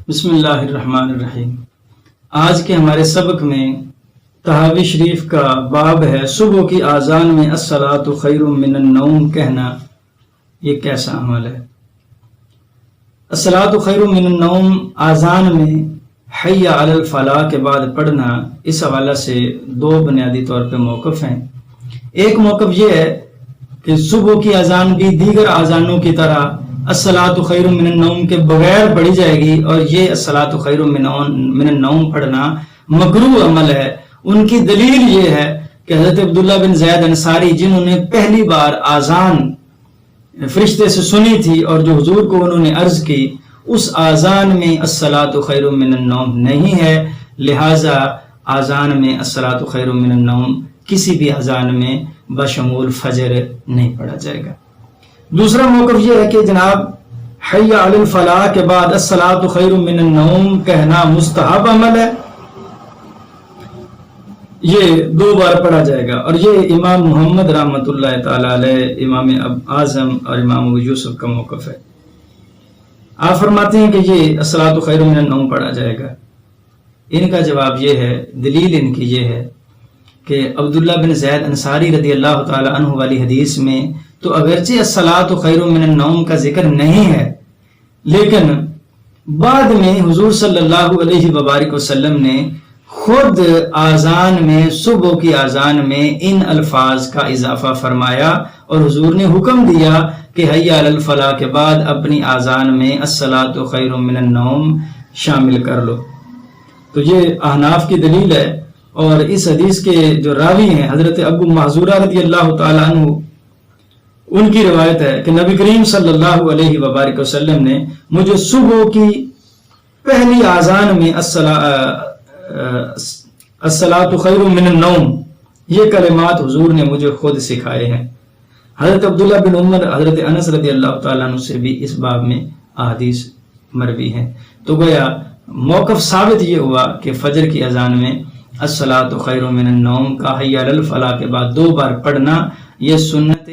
بسم اللہ الرحمن الرحیم۔ آج کے ہمارے سبق میں تحاوی شریف کا باب ہے صبح کی آذان میں الصلاۃ خیر من النوم کہنا یہ کیسا عمل ہے۔ الصلاۃ خیر من النوم آذان میں حی علی الفلاح کے بعد پڑھنا، اس حوالے سے دو بنیادی طور پہ موقف ہیں۔ ایک موقف یہ ہے کہ صبح کی اذان بھی دیگر اذانوں کی طرح الصلاۃ خیر من النوم کے بغیر پڑھی جائے گی، اور یہ الصلاۃ خیر من النوم پڑھنا مکروہ عمل ہے۔ ان کی دلیل یہ ہے کہ حضرت عبداللہ بن زید انصاری، جنہوں نے پہلی بار اذان فرشتے سے سنی تھی اور جو حضور کو انہوں نے عرض کی، اس اذان میں الصلاۃ خیر من النوم نہیں ہے، لہٰذا اذان میں الصلاۃ خیر من النوم کسی بھی اذان میں بشمول فجر نہیں پڑھا جائے گا۔ دوسرا موقف یہ ہے کہ جناب حی علی الفلاح کے بعد الصلاۃ خیر من النوم کہنا مستحب عمل ہے، یہ 2 بار پڑھا جائے گا، اور یہ امام محمد رحمۃ اللہ تعالی علیہ، امام اعظم اور امام ابو یوسف کا موقف ہے۔ آپ فرماتے ہیں کہ یہ الصلاۃ خیر من النوم پڑھا جائے گا۔ ان کا جواب یہ ہے، دلیل ان کی یہ ہے کہ عبداللہ بن زید انصاری رضی اللہ تعالی عنہ والی حدیث میں تو اگرچہ الصلاۃ خیر من النوم کا ذکر نہیں ہے، لیکن بعد میں حضور صلی اللہ علیہ وبارک وسلم نے خود آذان میں، صبح کی آذان میں ان الفاظ کا اضافہ فرمایا، اور حضور نے حکم دیا کہ حی علی الفلاح کے بعد اپنی آذان میں الصلاۃ خیر من النوم شامل کر لو۔ تو یہ احناف کی دلیل ہے، اور اس حدیث کے جو راوی ہیں حضرت ابو محذورہ رضی اللہ تعالی عنہ، ان کی روایت ہے کہ نبی کریم صلی اللہ علیہ وبارک وسلم نے مجھے صبح کی پہلی آذان میں الصلاۃ خیر من النوم یہ کلمات حضور نے مجھے خود سکھائے ہیں۔ حضرت عبداللہ بن عمر، حضرت انس رضی اللہ تعالیٰ عنہ سے بھی اس باب میں احادیث مروی ہیں۔ تو گویا موقف ثابت یہ ہوا کہ فجر کی اذان میں الصلاۃ خیر من النوم کا حی علی الفلاح کے بعد 2 بار پڑھنا یہ سنت